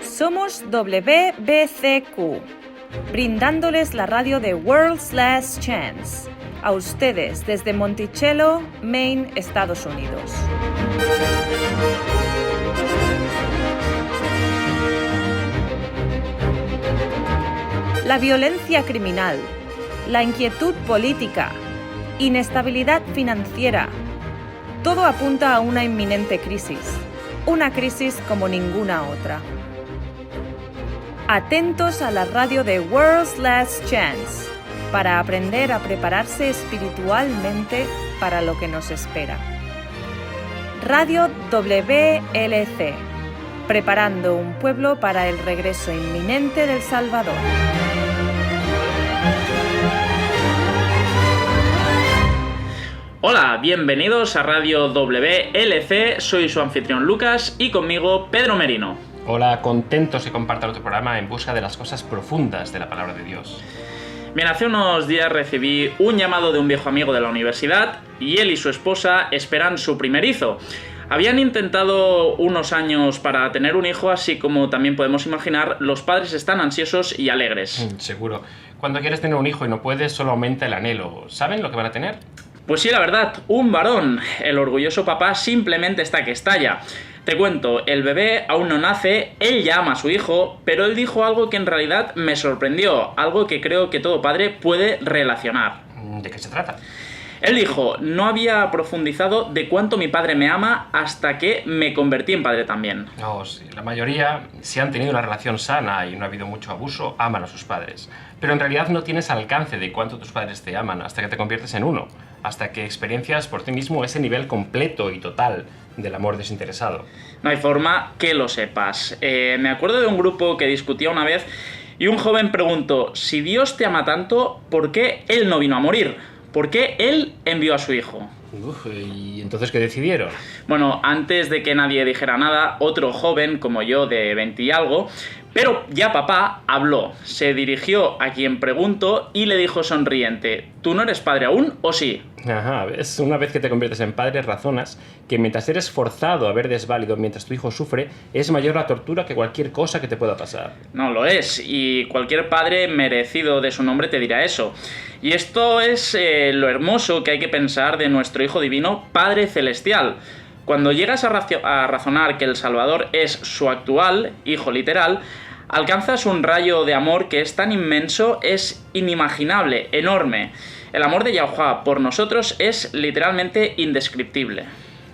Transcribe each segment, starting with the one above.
Somos WBCQ, brindándoles la radio de World's Last Chance, a ustedes desde Monticello, Maine, Estados Unidos. La violencia criminal, la inquietud política, inestabilidad financiera, todo apunta a una inminente crisis, una crisis como ninguna otra. Atentos a la radio de World's Last Chance para aprender a prepararse espiritualmente para lo que nos espera. Radio WLC, preparando un pueblo para el regreso inminente del Salvador. Hola, bienvenidos a Radio WLC, soy su anfitrión Lucas y conmigo Pedro Merino. Hola, contentos de compartir otro programa en busca de las cosas profundas de la palabra de Dios. Bien, hace unos días recibí un llamado de un viejo amigo de la universidad y él y su esposa esperan su primerizo. Habían intentado unos años para tener un hijo, así como también podemos imaginar, los padres están ansiosos y alegres. Seguro. Cuando quieres tener un hijo y no puedes, solo aumenta el anhelo. ¿Saben lo que van a tener? Pues sí, la verdad, un varón. El orgulloso papá simplemente está que estalla. Te cuento, el bebé aún no nace, él ya ama a su hijo, pero él dijo algo que en realidad me sorprendió, algo que creo que todo padre puede relacionar. ¿De qué se trata? Él dijo, no había profundizado de cuánto mi padre me ama hasta que me convertí en padre también. No, sí, la mayoría, si han tenido una relación sana y no ha habido mucho abuso, aman a sus padres. Pero en realidad no tienes alcance de cuánto tus padres te aman hasta que te conviertes en uno, hasta que experiencias por ti mismo ese nivel completo y total del amor desinteresado. No hay forma que lo sepas. Me acuerdo de un grupo que discutía una vez y un joven preguntó, si Dios te ama tanto, ¿por qué Él no vino a morir? ¿Por qué Él envió a su hijo? ¿Y entonces qué decidieron? Bueno, antes de que nadie dijera nada, otro joven, como yo, de 20 y algo, pero ya papá, habló. Se dirigió a quien preguntó y le dijo sonriente, ¿tú no eres padre aún o sí? Ajá, ¿ves? Una vez que te conviertes en padre, razonas que mientras eres forzado a ver desválido mientras tu hijo sufre, es mayor la tortura que cualquier cosa que te pueda pasar. No lo es, y cualquier padre merecido de su nombre te dirá eso. Y esto es lo hermoso que hay que pensar de nuestro Hijo Divino, Padre Celestial. Cuando llegas a razonar que el Salvador es su actual Hijo literal, alcanzas un rayo de amor que es tan inmenso, es inimaginable, enorme. El amor de Yahuwah por nosotros es literalmente indescriptible.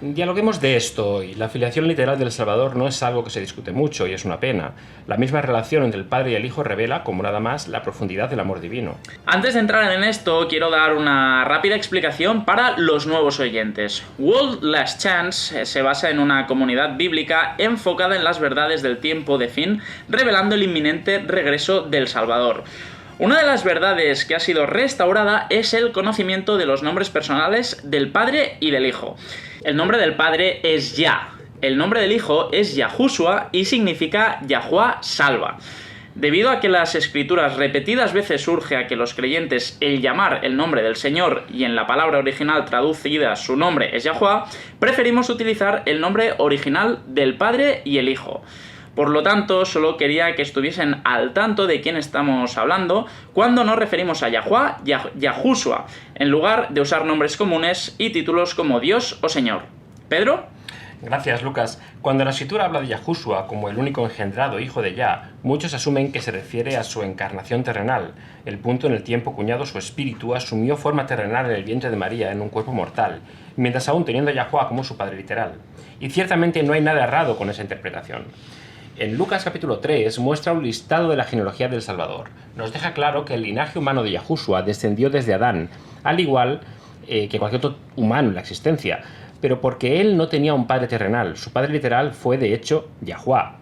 Dialoguemos de esto hoy. La filiación literal del Salvador no es algo que se discute mucho y es una pena. La misma relación entre el Padre y el Hijo revela, como nada más, la profundidad del amor divino. Antes de entrar en esto, quiero dar una rápida explicación para los nuevos oyentes. World's Last Chance se basa en una comunidad bíblica enfocada en las verdades del tiempo de fin, revelando el inminente regreso del Salvador. Una de las verdades que ha sido restaurada es el conocimiento de los nombres personales del Padre y del Hijo. El nombre del Padre es Yah, el nombre del Hijo es Yahushua y significa Yahuwah salva. Debido a que las escrituras repetidas veces urge a que los creyentes el llamar el nombre del Señor y en la palabra original traducida su nombre es Yahuwah, preferimos utilizar el nombre original del Padre y el Hijo. Por lo tanto, solo quería que estuviesen al tanto de quién estamos hablando cuando nos referimos a Yahuwah, Yahushua, en lugar de usar nombres comunes y títulos como Dios o Señor. ¿Pedro? Gracias, Lucas. Cuando la escritura habla de Yahushua como el único engendrado hijo de Yah, muchos asumen que se refiere a su encarnación terrenal, el punto en el tiempo cuñado su espíritu asumió forma terrenal en el vientre de María en un cuerpo mortal, mientras aún teniendo a Yahuwah como su padre literal. Y ciertamente no hay nada errado con esa interpretación. En Lucas capítulo 3 muestra un listado de la genealogía del Salvador. Nos deja claro que el linaje humano de Yahushua descendió desde Adán, al igual que cualquier otro humano en la existencia, pero porque él no tenía un padre terrenal. Su padre literal fue, de hecho, Yahuwah.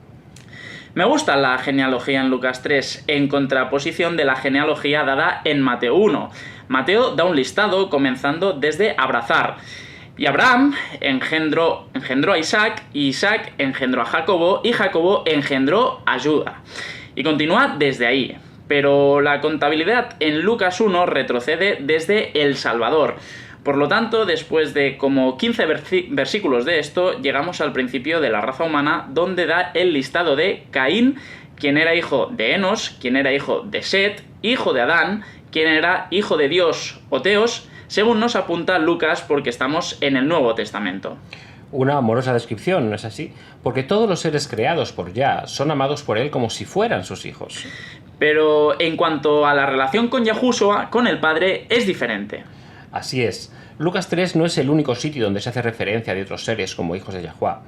Me gusta la genealogía en Lucas 3, en contraposición de la genealogía dada en Mateo 1. Mateo da un listado comenzando desde Abrazar. Y Abraham engendró a Isaac, y Isaac engendró a Jacobo, y Jacobo engendró a Judá. Y continúa desde ahí. pero la contabilidad en Lucas 1 retrocede desde El Salvador. Por lo tanto, después de como 15 versículos de esto, llegamos al principio de la raza humana, donde da el listado de Caín, quien era hijo de Enos, quien era hijo de Set, hijo de Adán, quien era hijo de Dios o Teos, según nos apunta Lucas, porque estamos en el Nuevo Testamento. Una amorosa descripción, ¿no es así? Porque todos los seres creados por Yah son amados por él como si fueran sus hijos. Pero en cuanto a la relación con Yahushua, con el Padre, es diferente. Así es. Lucas 3 no es el único sitio donde se hace referencia de otros seres como hijos de Yahuwah.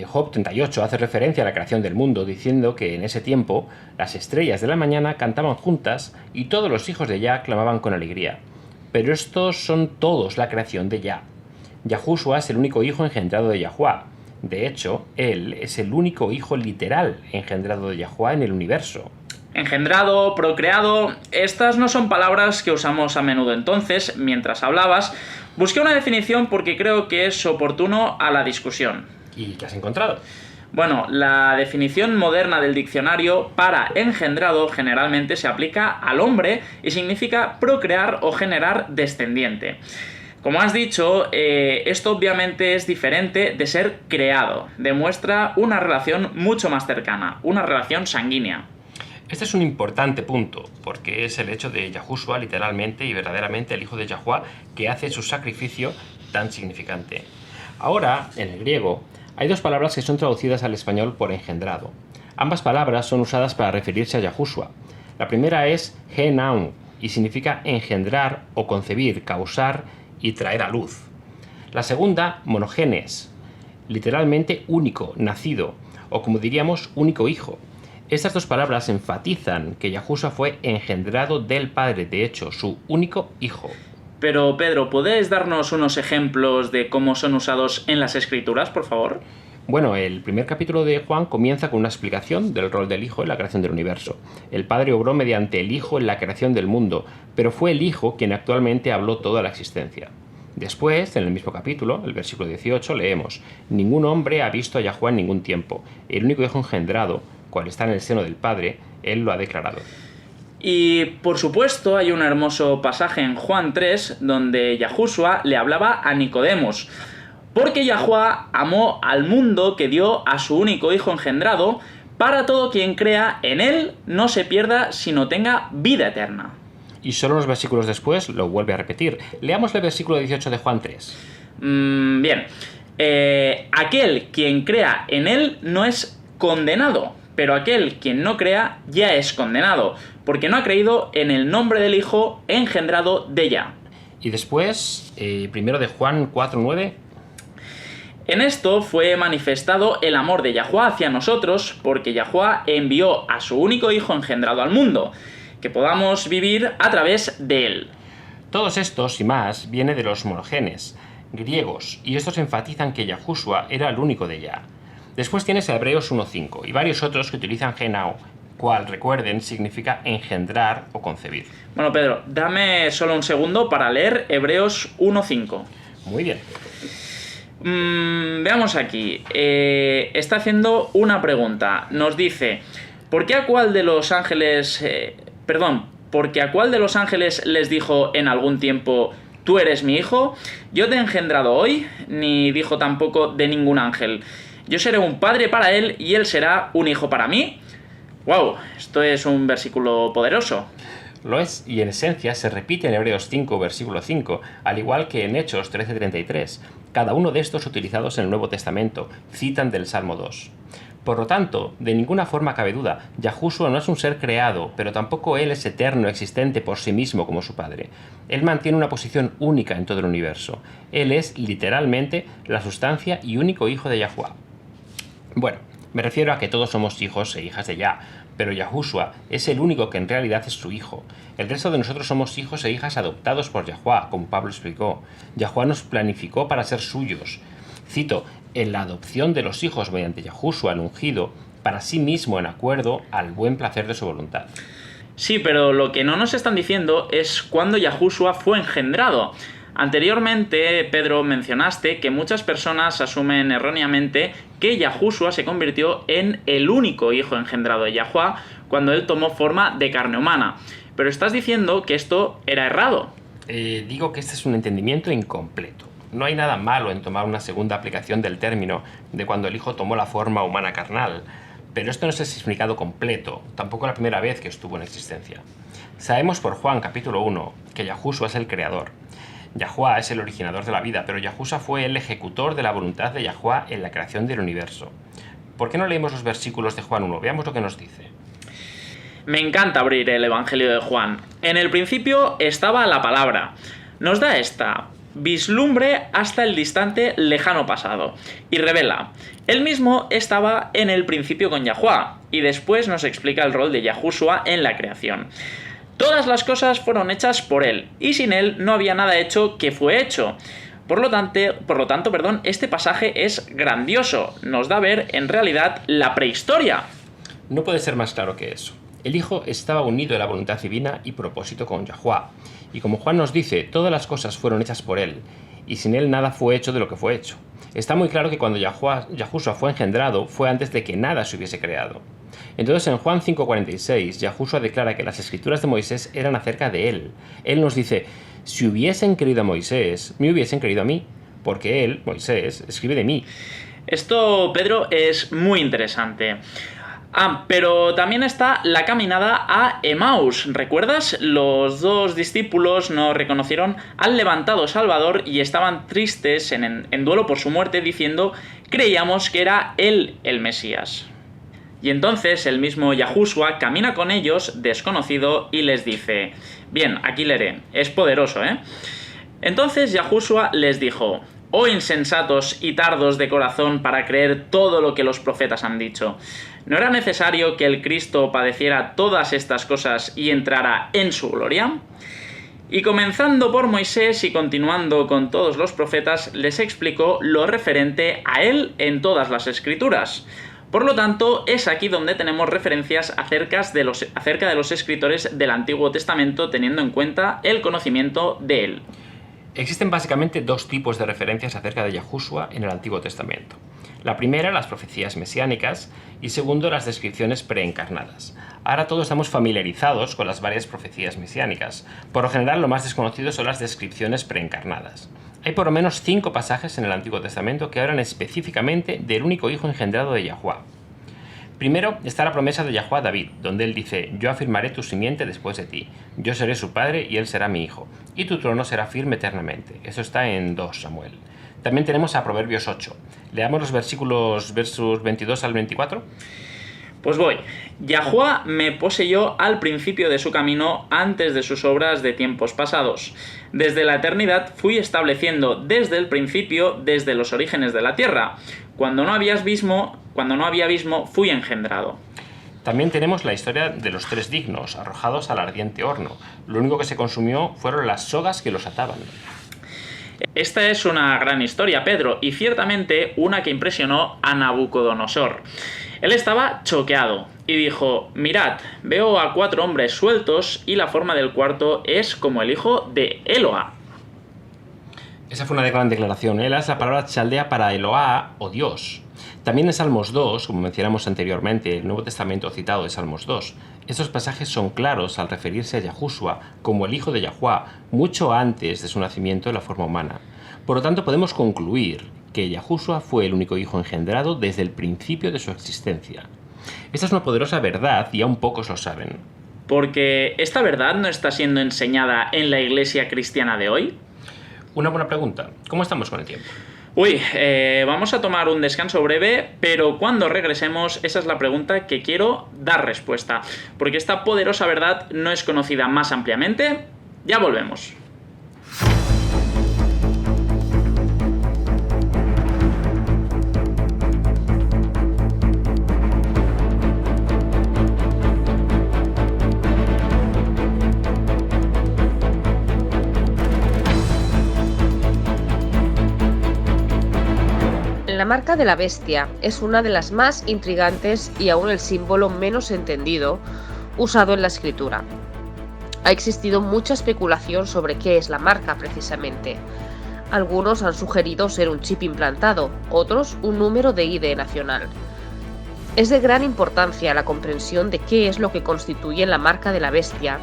Job 38 hace referencia a la creación del mundo, diciendo que en ese tiempo las estrellas de la mañana cantaban juntas y todos los hijos de Yah clamaban con alegría. Pero estos son todos la creación de Yah. Yahushua es el único hijo engendrado de Yahuwah. De hecho, él es el único hijo literal engendrado de Yahuwah en el universo. Engendrado, procreado, estas no son palabras que usamos a menudo. Entonces, mientras hablabas, busqué una definición porque creo que es oportuno a la discusión. ¿Y qué has encontrado? Bueno, la definición moderna del diccionario para engendrado generalmente se aplica al hombre y significa procrear o generar descendiente. Como has dicho, esto obviamente es diferente de ser creado. Demuestra una relación mucho más cercana, una relación sanguínea. Este es un importante punto, porque es el hecho de Yahushua literalmente y verdaderamente el hijo de Yahuwah que hace su sacrificio tan significante. Ahora, en el griego, hay dos palabras que son traducidas al español por engendrado. Ambas palabras son usadas para referirse a Yahushua. La primera es genaun y significa engendrar o concebir, causar y traer a luz. La segunda, monogenes, literalmente único, nacido, o como diríamos, único hijo. Estas dos palabras enfatizan que Yahushua fue engendrado del Padre, de hecho, su único hijo. Pero, Pedro, ¿podéis darnos unos ejemplos de cómo son usados en las Escrituras, por favor? Bueno, el primer capítulo de Juan comienza con una explicación del rol del Hijo en la creación del universo. El Padre obró mediante el Hijo en la creación del mundo, pero fue el Hijo quien actualmente habló toda la existencia. Después, en el mismo capítulo, el versículo 18, leemos: «Ningún hombre ha visto a Yahuwah en ningún tiempo. El único Hijo engendrado, cual está en el seno del Padre, él lo ha declarado». Y, por supuesto, hay un hermoso pasaje en Juan 3 donde Yahushua le hablaba a Nicodemos. Porque Yahuwah amó al mundo que dio a su único Hijo engendrado, para todo quien crea en él no se pierda, sino tenga vida eterna. Y solo unos versículos después lo vuelve a repetir. Leamos el versículo 18 de Juan 3. Bien. Aquel quien crea en él no es condenado, pero aquel quien no crea ya es condenado, porque no ha creído en el nombre del Hijo engendrado de Yah. Y después, primero de Juan 4:9. En esto fue manifestado el amor de Yahuwah hacia nosotros, porque Yahuwah envió a su único Hijo engendrado al mundo, que podamos vivir a través de él. Todos estos y más viene de los monogenes griegos, y estos enfatizan que Yahushua era el único de Yah. Después tienes a Hebreos 1:5 y varios otros que utilizan genao, cual, recuerden, significa engendrar o concebir. Bueno, Pedro, dame solo un segundo para leer Hebreos 1:5. Muy bien. Veamos aquí. Está haciendo una pregunta. Nos dice: porque a cuál de los ángeles les dijo en algún tiempo: tú eres mi hijo? Yo te he engendrado hoy. Ni dijo tampoco de ningún ángel: yo seré un padre para él y él será un hijo para mí. ¡Wow! Esto es un versículo poderoso. Lo es, y en esencia se repite en Hebreos 5, versículo 5, al igual que en Hechos 13:33. Cada uno de estos utilizados en el Nuevo Testamento citan del Salmo 2. Por lo tanto, de ninguna forma cabe duda, Yahushua no es un ser creado, pero tampoco él es eterno, existente por sí mismo como su Padre. Él mantiene una posición única en todo el universo. Él es, literalmente, la sustancia y único hijo de Yahuwah. Bueno, me refiero a que todos somos hijos e hijas de Yah, pero Yahushua es el único que en realidad es su hijo. El resto de nosotros somos hijos e hijas adoptados por Yahuwah, como Pablo explicó. Yahuwah nos planificó para ser suyos. Cito: en la adopción de los hijos mediante Yahushua, el ungido, para sí mismo en acuerdo al buen placer de su voluntad. Sí, pero lo que no nos están diciendo es cuándo Yahushua fue engendrado. Anteriormente, Pedro, mencionaste que muchas personas asumen erróneamente que Yahushua se convirtió en el único hijo engendrado de Yahuwah cuando él tomó forma de carne humana. Pero estás diciendo que esto era errado. Digo que este es un entendimiento incompleto. No hay nada malo en tomar una segunda aplicación del término de cuando el Hijo tomó la forma humana carnal, pero esto no es el significado completo, tampoco la primera vez que estuvo en existencia. Sabemos por Juan capítulo 1 que Yahushua es el creador. Yahuwah es el originador de la vida, pero Yahushua fue el ejecutor de la voluntad de Yahuwah en la creación del universo. ¿Por qué no leemos los versículos de Juan 1? Veamos lo que nos dice. Me encanta abrir el Evangelio de Juan. En el principio estaba la palabra. Nos da esta vislumbre hasta el distante lejano pasado. Y revela, él mismo estaba en el principio con Yahuwah. Y después nos explica el rol de Yahushua en la creación. Todas las cosas fueron hechas por él. Y sin él no había nada hecho que fue hecho. Por lo tanto, este pasaje es grandioso. Nos da a ver, en realidad, la prehistoria. No puede ser más claro que eso. El Hijo estaba unido a la voluntad divina y propósito con Yahuwah. Y como Juan nos dice, todas las cosas fueron hechas por él, y sin él nada fue hecho de lo que fue hecho. Está muy claro que cuando Yahushua fue engendrado, fue antes de que nada se hubiese creado. Entonces en Juan 5:46, Yahushua declara que las escrituras de Moisés eran acerca de él. Él nos dice, si hubiesen querido a Moisés, me hubiesen querido a mí, porque él, Moisés, escribe de mí. Esto, Pedro, es muy interesante. Pero también está la caminada a Emaús. ¿Recuerdas? Los dos discípulos no reconocieron al levantado Salvador y estaban tristes en duelo por su muerte, diciendo, creíamos que era él el Mesías. Y entonces el mismo Yahushua camina con ellos, desconocido, y les dice, bien, aquí leeré, es poderoso, ¿eh? Entonces Yahushua les dijo, oh insensatos y tardos de corazón para creer todo lo que los profetas han dicho. ¿No era necesario que el Cristo padeciera todas estas cosas y entrara en su gloria? Y comenzando por Moisés y continuando con todos los profetas, les explicó lo referente a él en todas las escrituras. Por lo tanto, es aquí donde tenemos referencias acerca de los escritores del Antiguo Testamento, teniendo en cuenta el conocimiento de él. Existen básicamente dos tipos de referencias acerca de Yahushua en el Antiguo Testamento. La primera, las profecías mesiánicas, y segundo, las descripciones preencarnadas. Ahora todos estamos familiarizados con las varias profecías mesiánicas. Por lo general, lo más desconocido son las descripciones preencarnadas. Hay por lo menos 5 pasajes en el Antiguo Testamento que hablan específicamente del único hijo engendrado de Yahuwah. Primero está la promesa de Yahuwah a David, donde él dice, yo afirmaré tu simiente después de ti, yo seré su padre y él será mi hijo, y tu trono será firme eternamente. Eso está en 2 Samuel. También tenemos a Proverbios 8. Leamos los versos 22 al 24. Pues voy. Yahuwah me poseyó al principio de su camino, antes de sus obras de tiempos pasados. Desde la eternidad fui estableciendo desde el principio, desde los orígenes de la tierra. Cuando no había abismo, fui engendrado. También tenemos la historia de los 3 dignos, arrojados al ardiente horno. Lo único que se consumió fueron las sogas que los ataban. Esta es una gran historia, Pedro, y ciertamente una que impresionó a Nabucodonosor. Él estaba choqueado y dijo, mirad, veo a 4 hombres sueltos y la forma del cuarto es como el hijo de Eloah. Esa fue una gran declaración. Eloah es la palabra chaldea para Eloah o Dios. También en Salmos 2, como mencionamos anteriormente, el Nuevo Testamento citado de Salmos 2, estos pasajes son claros al referirse a Yahushua como el hijo de Yahuwah mucho antes de su nacimiento en la forma humana. Por lo tanto, podemos concluir que Yahushua fue el único hijo engendrado desde el principio de su existencia. Esta es una poderosa verdad y aún pocos lo saben. ¿Porque esta verdad no está siendo enseñada en la iglesia cristiana de hoy? Una buena pregunta. ¿Cómo estamos con el tiempo? Vamos a tomar un descanso breve, pero cuando regresemos, esa es la pregunta que quiero dar respuesta. Porque esta poderosa verdad no es conocida más ampliamente. Ya volvemos. La marca de la bestia es una de las más intrigantes y aún el símbolo menos entendido usado en la escritura. Ha existido mucha especulación sobre qué es la marca precisamente. Algunos han sugerido ser un chip implantado, otros un número de ID nacional. Es de gran importancia la comprensión de qué es lo que constituye la marca de la bestia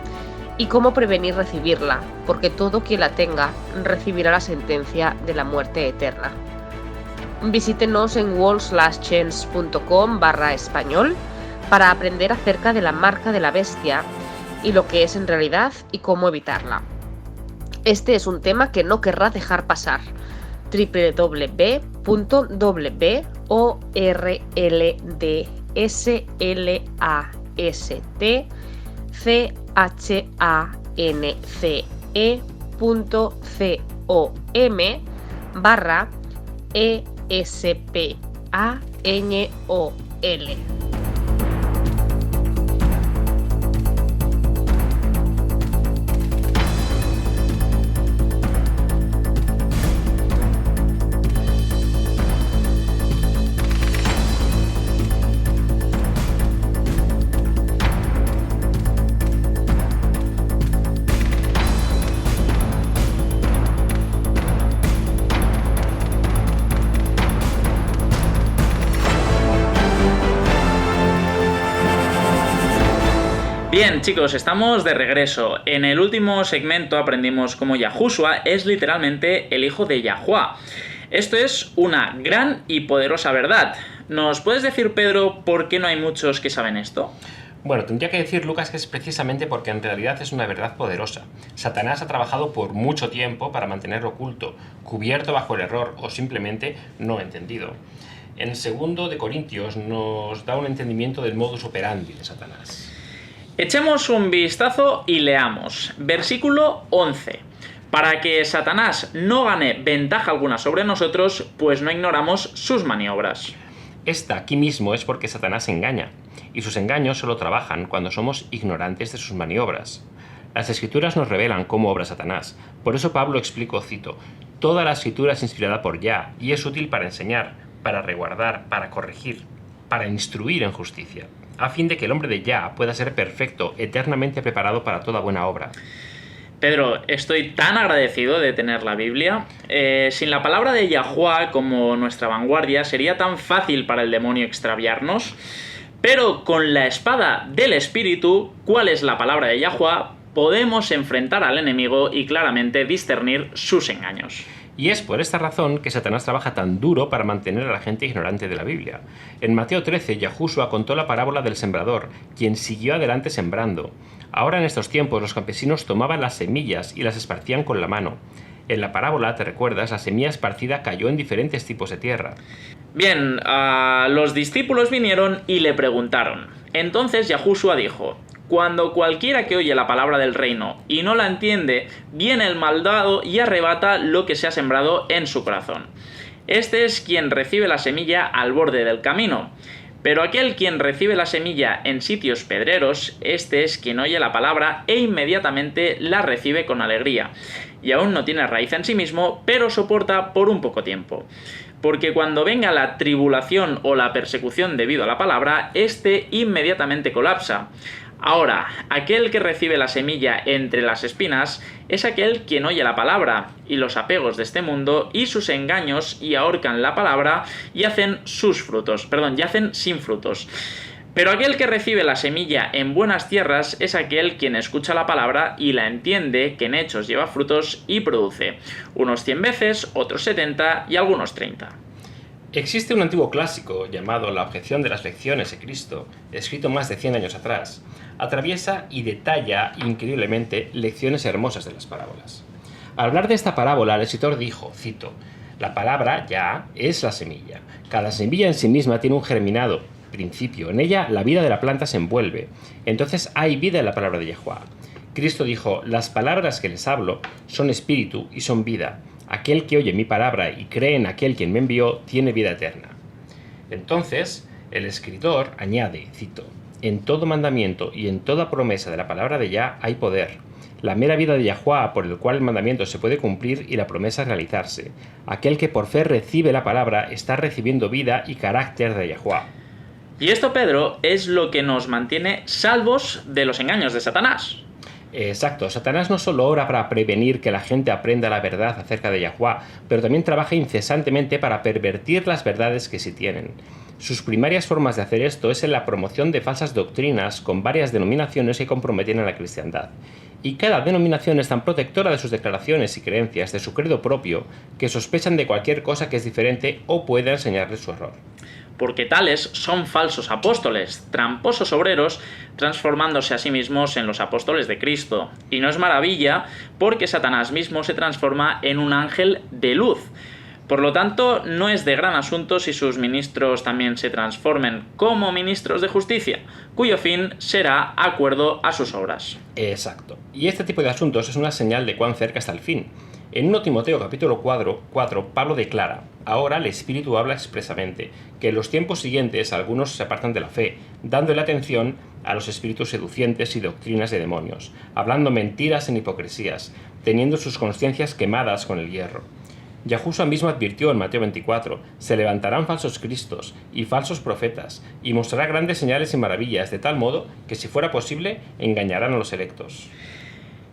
y cómo prevenir recibirla, porque todo quien la tenga recibirá la sentencia de la muerte eterna. Visítenos en worldslastchance.com/español para aprender acerca de la marca de la bestia y lo que es en realidad y cómo evitarla. Este es un tema que no querrá dejar pasar. www.worldslastchance.com/español. Bien, chicos, estamos de regreso. En el último segmento aprendimos cómo Yahushua es literalmente el hijo de Yahuwah. Esto es una gran y poderosa verdad. ¿Nos puedes decir, Pedro, por qué no hay muchos que saben esto? Bueno, tendría que decir, Lucas, que es precisamente porque en realidad es una verdad poderosa. Satanás ha trabajado por mucho tiempo para mantenerlo oculto, cubierto bajo el error o simplemente no entendido. En 2 de Corintios nos da un entendimiento del modus operandi de Satanás. Echemos un vistazo y leamos. Versículo 11. Para que Satanás no gane ventaja alguna sobre nosotros, pues no ignoramos sus maniobras. Esta aquí mismo es porque Satanás engaña, y sus engaños solo trabajan cuando somos ignorantes de sus maniobras. Las Escrituras nos revelan cómo obra Satanás. Por eso Pablo explicó, cito, «Toda la Escritura es inspirada por Yah, y es útil para enseñar, para reguardar, para corregir, para instruir en justicia, a fin de que el hombre de Yah pueda ser perfecto, eternamente preparado para toda buena obra». Pedro, estoy tan agradecido de tener la Biblia. Sin la palabra de Yahuwah como nuestra vanguardia, sería tan fácil para el demonio extraviarnos. Pero con la espada del Espíritu, ¿cuál es la palabra de Yahuwah? Podemos enfrentar al enemigo y claramente discernir sus engaños. Y es por esta razón que Satanás trabaja tan duro para mantener a la gente ignorante de la Biblia. En Mateo 13, Yahushua contó la parábola del sembrador, quien siguió adelante sembrando. Ahora en estos tiempos los campesinos tomaban las semillas y las esparcían con la mano. En la parábola, ¿te recuerdas? La semilla esparcida cayó en diferentes tipos de tierra. Bien, los discípulos vinieron y le preguntaron. Entonces Yahushua dijo: «Cuando cualquiera que oye la palabra del reino y no la entiende, viene el malvado y arrebata lo que se ha sembrado en su corazón. Este es quien recibe la semilla al borde del camino. Pero aquel quien recibe la semilla en sitios pedreros, este es quien oye la palabra e inmediatamente la recibe con alegría. Y aún no tiene raíz en sí mismo, pero soporta por un poco tiempo. Porque cuando venga la tribulación o la persecución debido a la palabra, este inmediatamente colapsa. Ahora, aquel que recibe la semilla entre las espinas es aquel quien oye la palabra, y los apegos de este mundo y sus engaños y ahorcan la palabra y hacen sin frutos. Pero aquel que recibe la semilla en buenas tierras es aquel quien escucha la palabra y la entiende, que en hechos lleva frutos y produce, unos 100 veces, otros 70 y algunos 30. Existe un antiguo clásico llamado La objeción de las lecciones de Cristo, escrito más de 100 años atrás. Atraviesa y detalla increíblemente lecciones hermosas de las parábolas. Al hablar de esta parábola, el escritor dijo, cito, «La palabra, Yah, es la semilla. Cada semilla en sí misma tiene un germinado, principio. En ella la vida de la planta se envuelve. Entonces hay vida en la palabra de Yahuwah». Cristo dijo, «Las palabras que les hablo son espíritu y son vida. Aquel que oye mi palabra y cree en aquel quien me envió tiene vida eterna». Entonces, el escritor añade, cito, «En todo mandamiento y en toda promesa de la palabra de Yah hay poder. La mera vida de Yahuwah por el cual el mandamiento se puede cumplir y la promesa realizarse. Aquel que por fe recibe la palabra está recibiendo vida y carácter de Yahuwah». Y esto, Pedro, es lo que nos mantiene salvos de los engaños de Satanás. Exacto, Satanás no solo obra para prevenir que la gente aprenda la verdad acerca de Yahuwah, pero también trabaja incesantemente para pervertir las verdades que sí tienen. Sus primarias formas de hacer esto es en la promoción de falsas doctrinas con varias denominaciones que comprometen a la cristiandad. Y cada denominación es tan protectora de sus declaraciones y creencias, de su credo propio, que sospechan de cualquier cosa que es diferente o pueda enseñarles su error. Porque tales son falsos apóstoles, tramposos obreros, transformándose a sí mismos en los apóstoles de Cristo. Y no es maravilla, porque Satanás mismo se transforma en un ángel de luz. Por lo tanto, no es de gran asunto si sus ministros también se transformen como ministros de justicia, cuyo fin será acuerdo a sus obras. Exacto. Y este tipo de asuntos es una señal de cuán cerca está el fin. En 1 Timoteo capítulo 4, Pablo declara: ahora el Espíritu habla expresamente, que en los tiempos siguientes algunos se apartan de la fe, dándole atención a los espíritus seducientes y doctrinas de demonios, hablando mentiras en hipocresías, teniendo sus conciencias quemadas con el hierro. Yahushua mismo advirtió en Mateo 24, se levantarán falsos cristos y falsos profetas, y mostrará grandes señales y maravillas, de tal modo que si fuera posible, engañarán a los electos.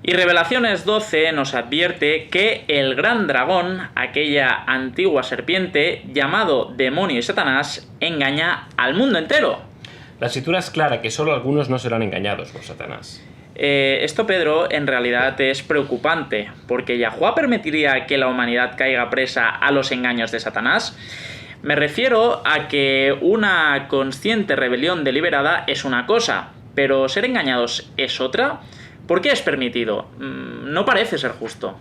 Y Revelaciones 12 nos advierte que el gran dragón, aquella antigua serpiente, llamado demonio y Satanás, engaña al mundo entero. La escritura es clara que solo algunos no serán engañados por Satanás. Esto, Pedro, en realidad es preocupante, porque ¿Yahuwah permitiría que la humanidad caiga presa a los engaños de Satanás? Me refiero a que una consciente rebelión deliberada es una cosa, pero ser engañados es otra. ¿Por qué es permitido? No parece ser justo.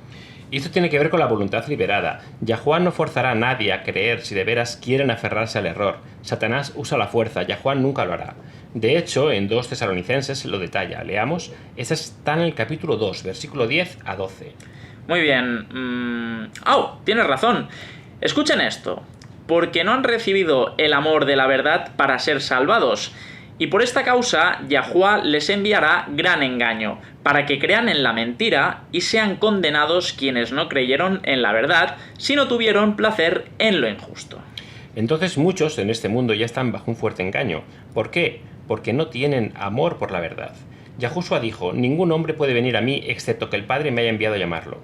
Y esto tiene que ver con la voluntad liberada. Yahuwah no forzará a nadie a creer si de veras quieren aferrarse al error. Satanás usa la fuerza, Yahuwah nunca lo hará. De hecho, en 2 Tesalonicenses lo detalla. Leamos, esta está en el capítulo 2, versículo 10 a 12. Muy bien. Tienes razón. Escuchen esto. Porque no han recibido el amor de la verdad para ser salvados. Y por esta causa, Yahuwah les enviará gran engaño, para que crean en la mentira y sean condenados quienes no creyeron en la verdad, sino tuvieron placer en lo injusto. Entonces muchos en este mundo ya están bajo un fuerte engaño. ¿Por qué? Porque no tienen amor por la verdad. Yahushua dijo, ningún hombre puede venir a mí excepto que el Padre me haya enviado a llamarlo.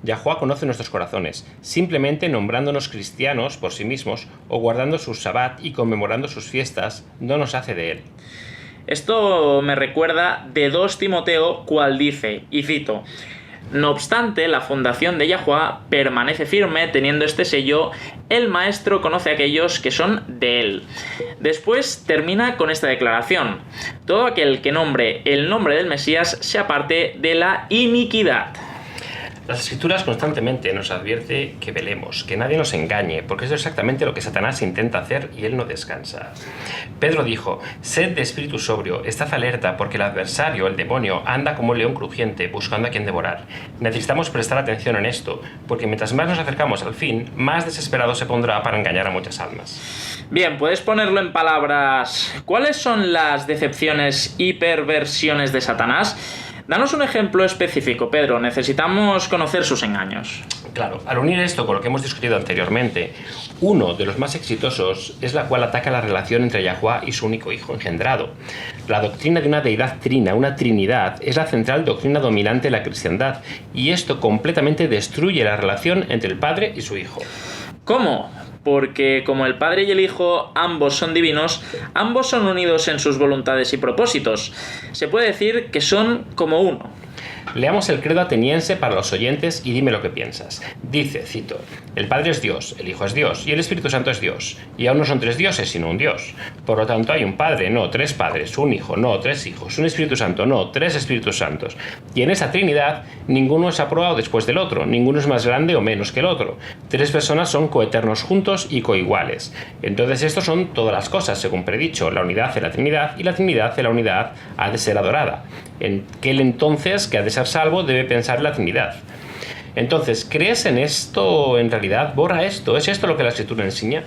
Yahuwah conoce nuestros corazones, simplemente nombrándonos cristianos por sí mismos o guardando su sabbat y conmemorando sus fiestas, no nos hace de él. Esto me recuerda de 2 Timoteo, cual dice, y cito, no obstante, la fundación de Yahuwah permanece firme teniendo este sello, el maestro conoce a aquellos que son de él. Después termina con esta declaración, todo aquel que nombre el nombre del Mesías se aparte de la iniquidad. Las Escrituras constantemente nos advierte que velemos, que nadie nos engañe, porque eso es exactamente lo que Satanás intenta hacer y él no descansa. Pedro dijo, sed de espíritu sobrio, estad alerta, porque el adversario, el demonio, anda como un león crujiente, buscando a quien devorar. Necesitamos prestar atención en esto, porque mientras más nos acercamos al fin, más desesperado se pondrá para engañar a muchas almas. Bien, ¿puedes ponerlo en palabras? ¿Cuáles son las decepciones y perversiones de Satanás? Danos un ejemplo específico, Pedro. Necesitamos conocer sus engaños. Claro, al unir esto con lo que hemos discutido anteriormente, uno de los más exitosos es la cual ataca la relación entre Yahuwah y su único hijo engendrado. La doctrina de una deidad trina, una trinidad, es la central doctrina dominante de la cristiandad, y esto completamente destruye la relación entre el Padre y su Hijo. ¿Cómo? Porque como el Padre y el Hijo ambos son divinos, ambos son unidos en sus voluntades y propósitos. Se puede decir que son como uno. Leamos el credo ateniense para los oyentes y dime lo que piensas. Dice, cito, el Padre es Dios, el Hijo es Dios y el Espíritu Santo es Dios. Y aún no son 3 dioses, sino un Dios. Por lo tanto hay un Padre, no 3 padres, un Hijo, no 3 hijos, un Espíritu Santo, no 3 Espíritus Santos. Y en esa Trinidad, ninguno es aprobado después del otro, ninguno es más grande o menos que el otro. 3 personas son coeternos juntos y coiguales. Entonces estos son todas las cosas, según predicho, la unidad de la Trinidad y la Trinidad de la unidad ha de ser adorada. En aquel entonces que ha de ser salvo debe pensar en la Trinidad. Entonces, ¿crees en esto en realidad? ¿Borra esto? ¿Es esto lo que la Escritura enseña?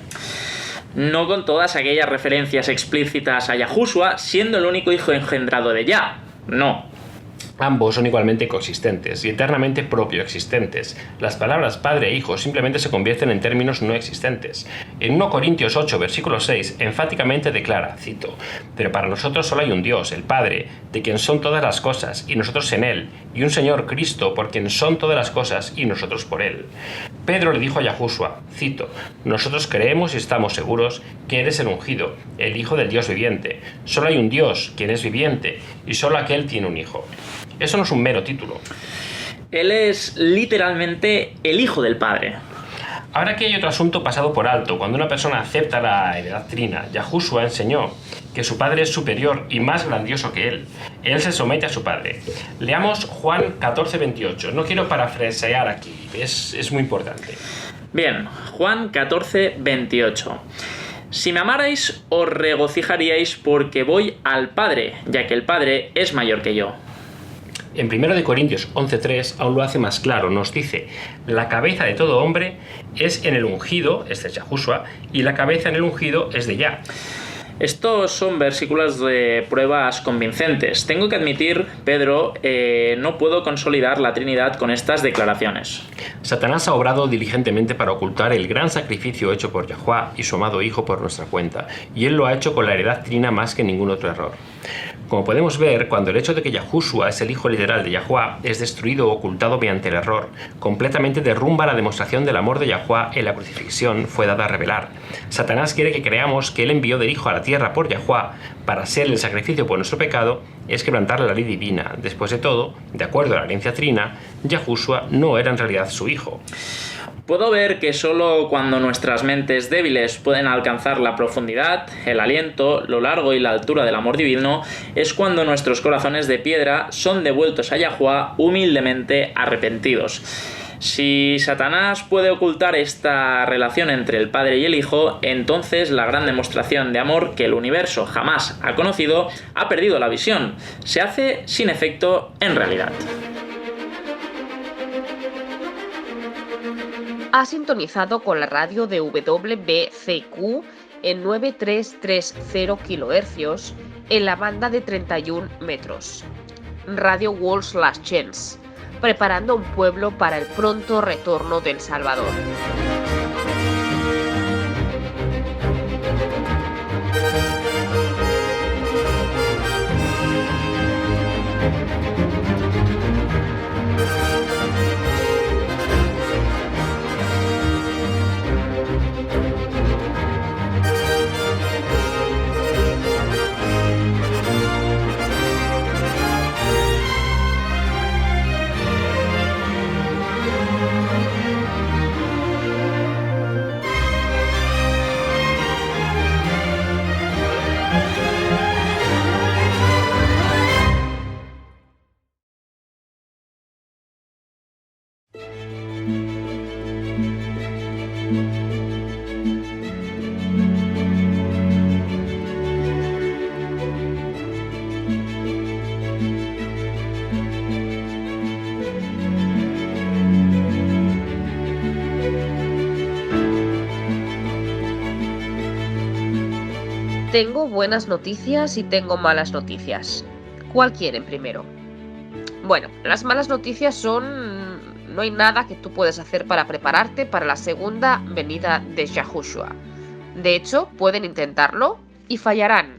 No con todas aquellas referencias explícitas a Yahushua siendo el único hijo engendrado de Yah. No. Ambos son igualmente coexistentes y eternamente propioexistentes. Las palabras padre e hijo simplemente se convierten en términos no existentes. En 1 Corintios 8, versículo 6, enfáticamente declara, cito, «Pero para nosotros solo hay un Dios, el Padre, de quien son todas las cosas, y nosotros en Él, y un Señor Cristo, por quien son todas las cosas, y nosotros por Él». Pedro le dijo a Yahushua, cito, «Nosotros creemos y estamos seguros que eres el ungido, el Hijo del Dios viviente. Solo hay un Dios, quien es viviente, y solo aquel tiene un Hijo». Eso no es un mero título. Él es literalmente el Hijo del Padre. Ahora aquí hay otro asunto pasado por alto. Cuando una persona acepta la heredad trina, Yahushua enseñó que su padre es superior y más grandioso que él. Él se somete a su padre. Leamos Juan 14:28. No quiero parafrasear aquí, es muy importante. Bien, Juan 14:28. Si me amarais, os regocijaríais porque voy al Padre, ya que el Padre es mayor que yo. En 1 Corintios 11:3 aún lo hace más claro, nos dice, la cabeza de todo hombre es en el ungido, este es Yahushua, y la cabeza en el ungido es de Yah. Estos son versículos de pruebas convincentes. Tengo que admitir, Pedro, no puedo consolidar la Trinidad con estas declaraciones. Satanás ha obrado diligentemente para ocultar el gran sacrificio hecho por Yahuwah y su amado Hijo por nuestra cuenta, y él lo ha hecho con la heredad trina más que ningún otro error. Como podemos ver, cuando el hecho de que Yahushua es el hijo literal de Yahuwah es destruido o ocultado mediante el error, completamente derrumba la demostración del amor de Yahuwah en la crucifixión fue dada a revelar. Satanás quiere que creamos que él envió del Hijo a la tierra por Yahuwah para ser el sacrificio por nuestro pecado, es quebrantar la ley divina. Después de todo, de acuerdo a la herencia trina, Yahushua no era en realidad su hijo. Puedo ver que solo cuando nuestras mentes débiles pueden alcanzar la profundidad, el aliento, lo largo y la altura del amor divino, es cuando nuestros corazones de piedra son devueltos a Yahuwah humildemente arrepentidos. Si Satanás puede ocultar esta relación entre el Padre y el Hijo, entonces la gran demostración de amor que el universo jamás ha conocido ha perdido la visión. Se hace sin efecto en realidad. Ha sintonizado con la radio de WBCQ en 9330 kHz en la banda de 31 metros. Radio World's Last Chance, preparando un pueblo para el pronto retorno del Salvador. Tengo buenas noticias y tengo malas noticias. ¿Cuál quieren primero? Bueno, las malas noticias son... no hay nada que tú puedas hacer para prepararte para la segunda venida de Yahushua. De hecho, pueden intentarlo y fallarán.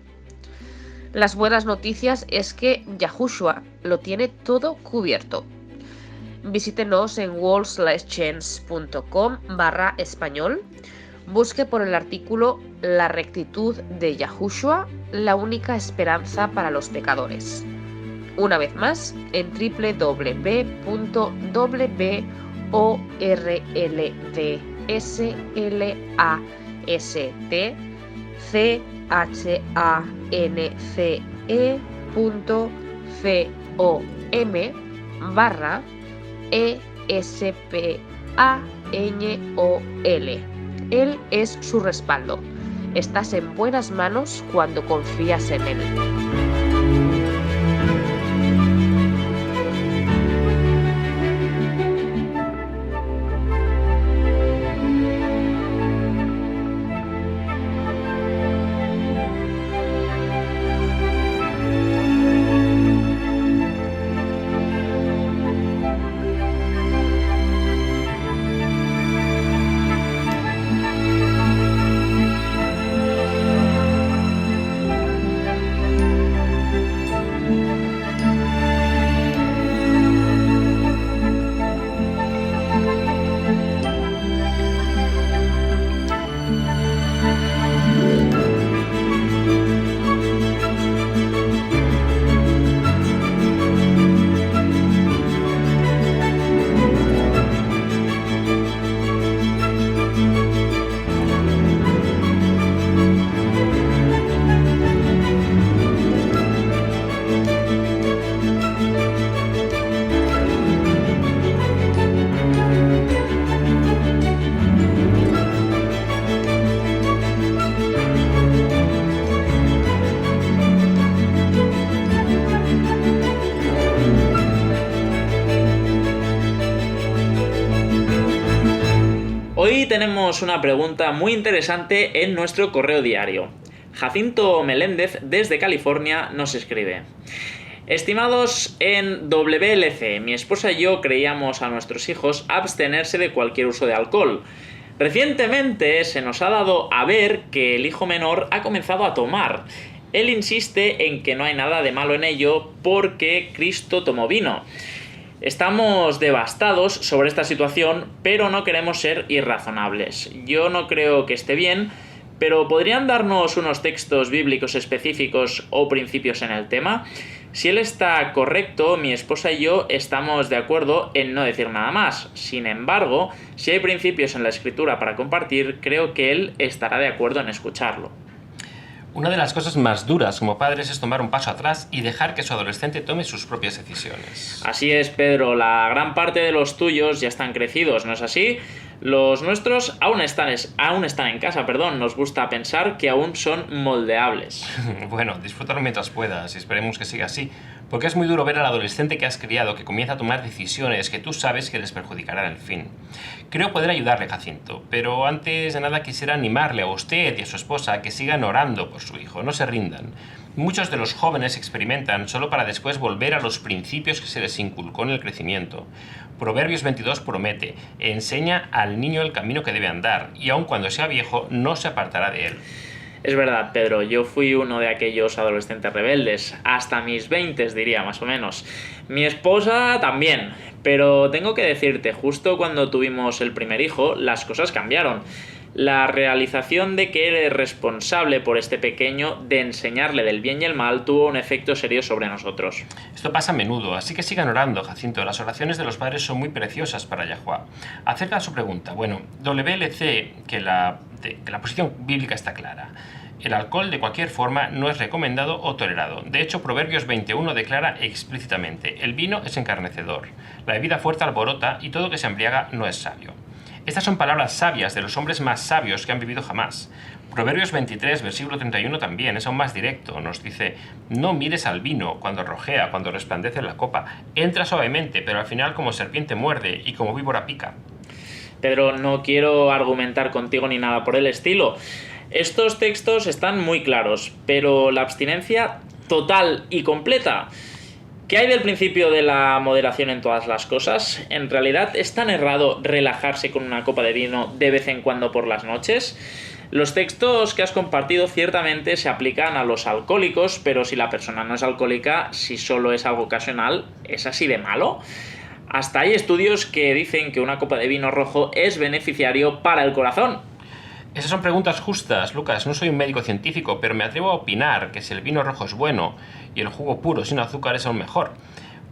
Las buenas noticias es que Yahushua lo tiene todo cubierto. Visítenos en worldslastchance.com/español. Busque por el artículo La rectitud de Yahushua, la única esperanza para los pecadores. Una vez más, en www.orlandchance.com/ESPANOL. Él es su respaldo. Estás en buenas manos cuando confías en él. Hoy tenemos una pregunta muy interesante en nuestro correo diario. Jacinto Meléndez, desde California, nos escribe: Estimados en WLC, mi esposa y yo creíamos a nuestros hijos abstenerse de cualquier uso de alcohol. Recientemente se nos ha dado a ver que el hijo menor ha comenzado a tomar. Él insiste en que no hay nada de malo en ello porque Cristo tomó vino. Estamos devastados sobre esta situación, pero no queremos ser irrazonables. Yo no creo que esté bien, pero ¿podrían darnos unos textos bíblicos específicos o principios en el tema? Si él está correcto, mi esposa y yo estamos de acuerdo en no decir nada más. Sin embargo, si hay principios en la Escritura para compartir, creo que él estará de acuerdo en escucharlo. Una de las cosas más duras como padres es tomar un paso atrás y dejar que su adolescente tome sus propias decisiones. Así es, Pedro, la gran parte de los tuyos ya están crecidos, ¿no es así? Los nuestros aún están en casa, nos gusta pensar que aún son moldeables. Bueno, disfrútalo mientras puedas y esperemos que siga así, porque es muy duro ver al adolescente que has criado que comienza a tomar decisiones que tú sabes que les perjudicarán el fin. Creo poder ayudarle, Jacinto, pero antes de nada quisiera animarle a usted y a su esposa a que sigan orando por su hijo, no se rindan. Muchos de los jóvenes experimentan solo para después volver a los principios que se les inculcó en el crecimiento. Proverbios 22 promete: enseña al niño el camino que debe andar, y aun cuando sea viejo no se apartará de él. Es verdad, Pedro, yo fui uno de aquellos adolescentes rebeldes, hasta mis 20 diría, más o menos. Mi esposa también, pero tengo que decirte, justo cuando tuvimos el primer hijo, las cosas cambiaron. La realización de que eres responsable por este pequeño, de enseñarle del bien y el mal, tuvo un efecto serio sobre nosotros. Esto pasa a menudo, así que sigan orando, Jacinto. Las oraciones de los padres son muy preciosas para Yahuwah. Acerca de su pregunta, WLC, que la posición bíblica está clara. El alcohol de cualquier forma no es recomendado o tolerado. De hecho, Proverbios 21 declara explícitamente: el vino es encarnecedor, la bebida fuerte alborota y todo que se embriaga no es sabio. Estas son palabras sabias de los hombres más sabios que han vivido jamás. Proverbios 23, versículo 31 también es aún más directo. Nos dice: no mires al vino cuando rojea, cuando resplandece en la copa. Entra suavemente, pero al final como serpiente muerde y como víbora pica. Pedro, no quiero argumentar contigo ni nada por el estilo. Estos textos están muy claros, pero la abstinencia total y completa. ¿Qué hay del principio de la moderación en todas las cosas? ¿En realidad es tan errado relajarse con una copa de vino de vez en cuando por las noches? Los textos que has compartido ciertamente se aplican a los alcohólicos, pero si la persona no es alcohólica, si solo es algo ocasional, ¿es así de malo? Hasta hay estudios que dicen que una copa de vino rojo es beneficiario para el corazón. Esas son preguntas justas, Lucas. No soy un médico científico, pero me atrevo a opinar que si el vino rojo es bueno y el jugo puro sin azúcar es aún mejor.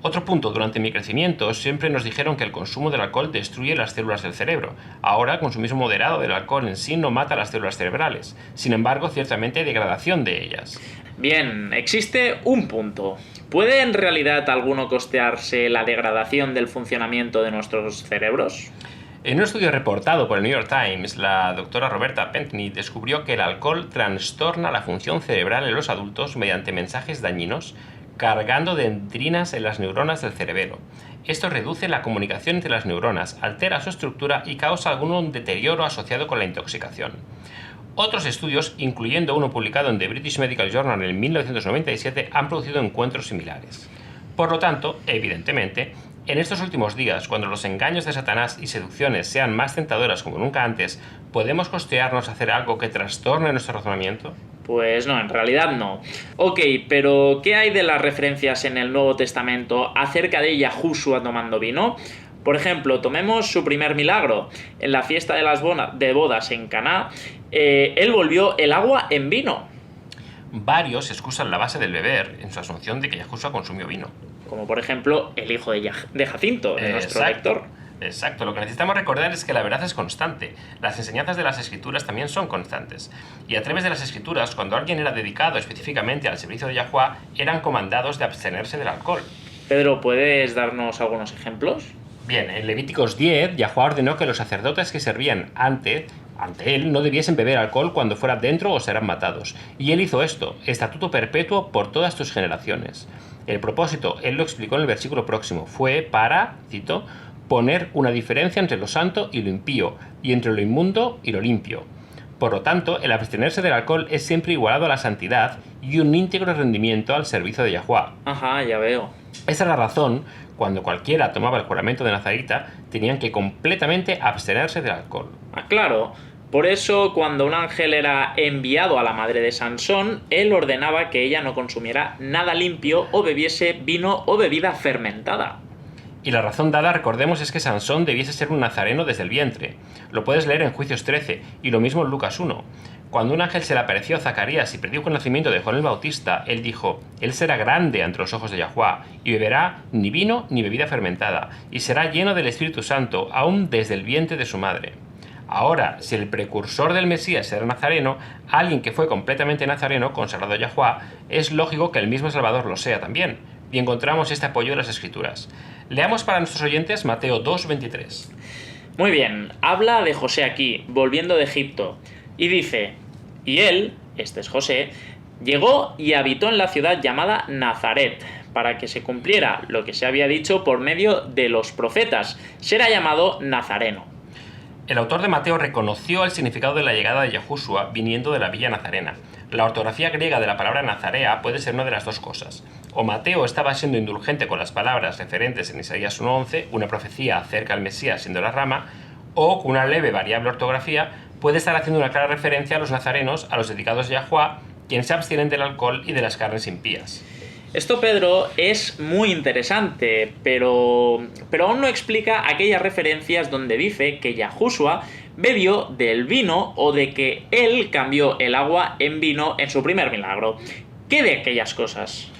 Otro punto: durante mi crecimiento siempre nos dijeron que el consumo del alcohol destruye las células del cerebro. Ahora, consumismo moderado del alcohol en sí no mata las células cerebrales. Sin embargo, ciertamente hay degradación de ellas. Bien, existe un punto. ¿Puede en realidad alguno costearse la degradación del funcionamiento de nuestros cerebros? En un estudio reportado por el New York Times, la doctora Roberta Pentney descubrió que el alcohol trastorna la función cerebral en los adultos mediante mensajes dañinos, cargando dendrinas en las neuronas del cerebelo. Esto reduce la comunicación entre las neuronas, altera su estructura y causa algún deterioro asociado con la intoxicación. Otros estudios, incluyendo uno publicado en The British Medical Journal en 1997, han producido encuentros similares. Por lo tanto, evidentemente, en estos últimos días, cuando los engaños de Satanás y seducciones sean más tentadoras como nunca antes, ¿podemos costearnos hacer algo que trastorne nuestro razonamiento? Pues no, en realidad no. Ok, pero ¿qué hay de las referencias en el Nuevo Testamento acerca de Yahushua tomando vino? Por ejemplo, tomemos su primer milagro. En la fiesta de las bodas en Caná, él volvió el agua en vino. Varios excusan la base del beber en su asunción de que Yahushua consumió vino. Como por ejemplo el hijo de Jacinto, de nuestro lector. Exacto, lo que necesitamos recordar es que la verdad es constante. Las enseñanzas de las Escrituras también son constantes. Y a través de las Escrituras, cuando alguien era dedicado específicamente al servicio de Yahuwah, eran comandados de abstenerse del alcohol. Pedro, ¿puedes darnos algunos ejemplos? Bien, en Levíticos 10, Yahuwah ordenó que los sacerdotes que servían ante él no debiesen beber alcohol cuando fuera dentro o serán matados. Y él hizo esto, estatuto perpetuo por todas tus generaciones. El propósito, él lo explicó en el versículo próximo, fue para, cito, poner una diferencia entre lo santo y lo impío, y entre lo inmundo y lo limpio. Por lo tanto, el abstenerse del alcohol es siempre igualado a la santidad y un íntegro rendimiento al servicio de Yahuwah. Ajá, ya veo. Esa es la razón, cuando cualquiera tomaba el juramento de Nazarita, tenían que completamente abstenerse del alcohol. Ah, claro. Por eso, cuando un ángel era enviado a la madre de Sansón, él ordenaba que ella no consumiera nada limpio o bebiese vino o bebida fermentada. Y la razón dada, recordemos, es que Sansón debiese ser un nazareno desde el vientre. Lo puedes leer en Juicios 13, y lo mismo en Lucas 1. Cuando un ángel se le apareció a Zacarías y predijo el nacimiento de Juan el Bautista, él dijo: él será grande ante los ojos de Yahuwah, y beberá ni vino ni bebida fermentada, y será lleno del Espíritu Santo, aún desde el vientre de su madre. Ahora, si el precursor del Mesías era nazareno, alguien que fue completamente nazareno, consagrado a Yahuwah, es lógico que el mismo Salvador lo sea también. Y encontramos este apoyo en las Escrituras. Leamos para nuestros oyentes Mateo 2:23. Muy bien, habla de José aquí, volviendo de Egipto, y dice: y él, este es José, llegó y habitó en la ciudad llamada Nazaret, para que se cumpliera lo que se había dicho por medio de los profetas, será llamado Nazareno. El autor de Mateo reconoció el significado de la llegada de Yahushua viniendo de la villa nazarena. La ortografía griega de la palabra nazarea puede ser una de las dos cosas. O Mateo estaba siendo indulgente con las palabras referentes en Isaías 1:11, una profecía acerca del Mesías siendo la rama, o con una leve variable ortografía puede estar haciendo una clara referencia a los nazarenos, a los dedicados a Yahuwah, quienes se abstienen del alcohol y de las carnes impías. Esto, Pedro, es muy interesante, pero aún no explica aquellas referencias donde dice que Yahushua bebió del vino o de que él cambió el agua en vino en su primer milagro. ¿Qué de aquellas cosas?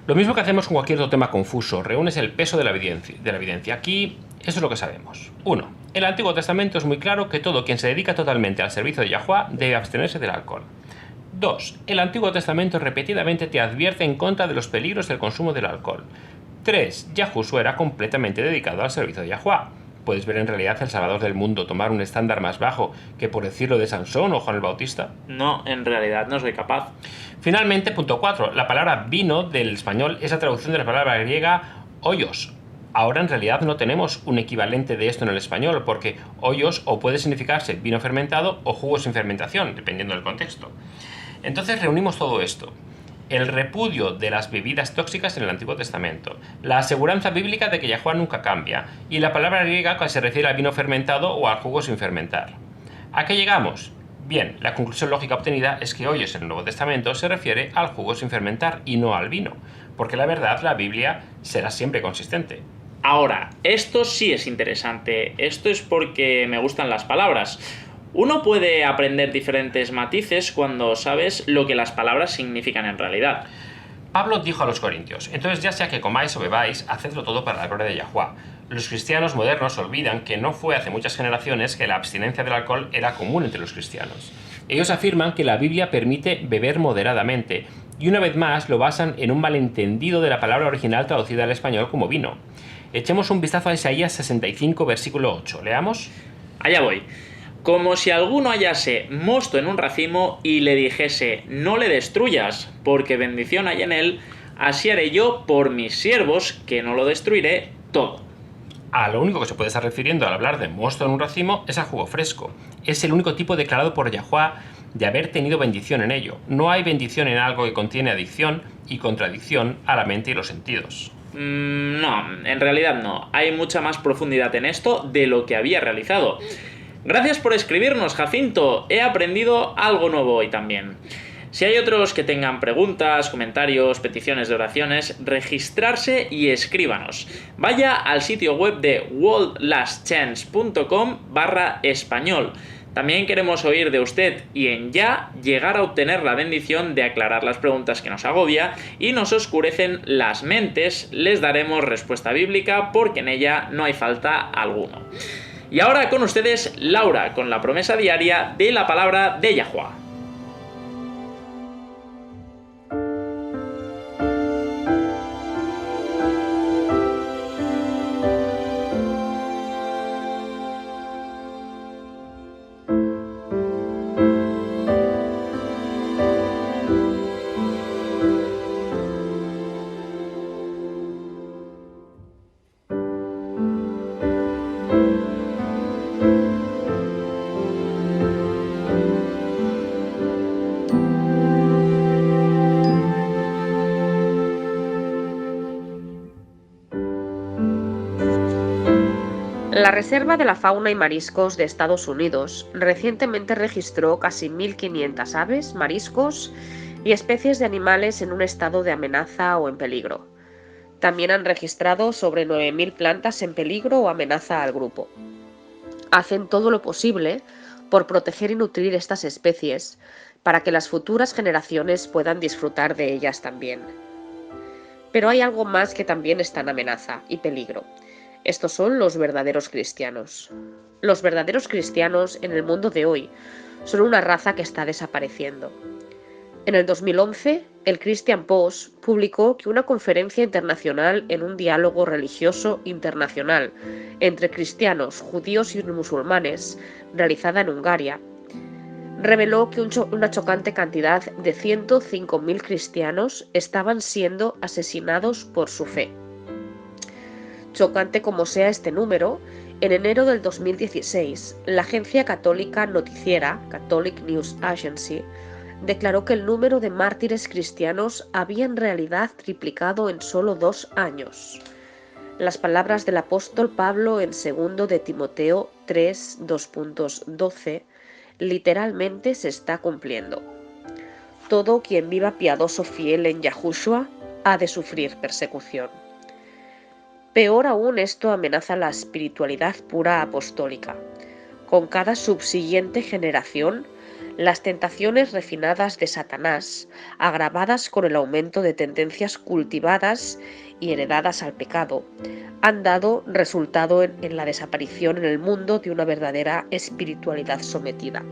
Lo mismo que hacemos con cualquier otro tema confuso, reúnes el peso de la evidencia. Aquí, eso es lo que sabemos. 1. El Antiguo Testamento es muy claro que todo quien se dedica totalmente al servicio de Yahuwah debe abstenerse del alcohol. 2. El Antiguo Testamento repetidamente te advierte en contra de los peligros del consumo del alcohol. 3. Yahushua era completamente dedicado al servicio de Yahuwah. ¿Puedes ver en realidad el Salvador del mundo tomar un estándar más bajo que, por decirlo, de Sansón o Juan el Bautista? No, en realidad no soy capaz. Finalmente, punto 4. La palabra vino del español es la traducción de la palabra griega hoyos. Ahora en realidad no tenemos un equivalente de esto en el español, porque hoyos o puede significarse vino fermentado o jugo sin fermentación, dependiendo del contexto. Entonces reunimos todo esto: el repudio de las bebidas tóxicas en el Antiguo Testamento, la aseguranza bíblica de que Yahuwah nunca cambia, y la palabra griega que se refiere al vino fermentado o al jugo sin fermentar. ¿A qué llegamos? Bien, la conclusión lógica obtenida es que hoyos en el Nuevo Testamento se refiere al jugo sin fermentar y no al vino, porque la verdad, la Biblia será siempre consistente. Ahora, esto sí es interesante. Esto es porque me gustan las palabras. Uno puede aprender diferentes matices cuando sabes lo que las palabras significan en realidad. Pablo dijo a los corintios: entonces ya sea que comáis o bebáis, hacedlo todo para la gloria de Yahuwah. Los cristianos modernos olvidan que no fue hace muchas generaciones que la abstinencia del alcohol era común entre los cristianos. Ellos afirman que la Biblia permite beber moderadamente, y una vez más lo basan en un malentendido de la palabra original traducida al español como vino. Echemos un vistazo a Isaías 65, versículo 8. ¿Leamos? Allá voy. Como si alguno hallase mosto en un racimo y le dijese: no le destruyas, porque bendición hay en él, así haré yo por mis siervos, que no lo destruiré todo. Lo único que se puede estar refiriendo al hablar de mosto en un racimo es al jugo fresco. Es el único tipo declarado por Yahuwah de haber tenido bendición en ello. No hay bendición en algo que contiene adicción y contradicción a la mente y los sentidos. No, en realidad no. Hay mucha más profundidad en esto de lo que había realizado. Gracias por escribirnos, Jacinto. He aprendido algo nuevo hoy también. Si hay otros que tengan preguntas, comentarios, peticiones de oraciones, registrarse y escríbanos. Vaya al sitio web de worldlastchance.com/español. También queremos oír de usted y en ya llegar a obtener la bendición de aclarar las preguntas que nos agobia y nos oscurecen las mentes. Les daremos respuesta bíblica porque en ella no hay falta alguno. Y ahora con ustedes, Laura, con la promesa diaria de la palabra de Yahuwah. La Reserva de la Fauna y Mariscos de Estados Unidos recientemente registró casi 1.500 aves, mariscos y especies de animales en un estado de amenaza o en peligro. También han registrado sobre 9.000 plantas en peligro o amenaza al grupo. Hacen todo lo posible por proteger y nutrir estas especies para que las futuras generaciones puedan disfrutar de ellas también. Pero hay algo más que también está en amenaza y peligro. Estos son los verdaderos cristianos. Los verdaderos cristianos en el mundo de hoy son una raza que está desapareciendo. En el 2011, el Christian Post publicó que una conferencia internacional en un diálogo religioso internacional entre cristianos, judíos y musulmanes, realizada en Hungaria, reveló que una chocante cantidad de 105.000 cristianos estaban siendo asesinados por su fe. Chocante como sea este número, en enero del 2016, la agencia católica noticiera Catholic News Agency declaró que el número de mártires cristianos había en realidad triplicado en solo 2 años. Las palabras del apóstol Pablo en 2 de Timoteo 3, 2.12 literalmente se está cumpliendo. Todo quien viva piadoso fiel en Yahushua ha de sufrir persecución. Peor aún, esto amenaza la espiritualidad pura apostólica. Con cada subsiguiente generación, las tentaciones refinadas de Satanás, agravadas con el aumento de tendencias cultivadas y heredadas al pecado, han dado resultado en la desaparición en el mundo de una verdadera espiritualidad sometida.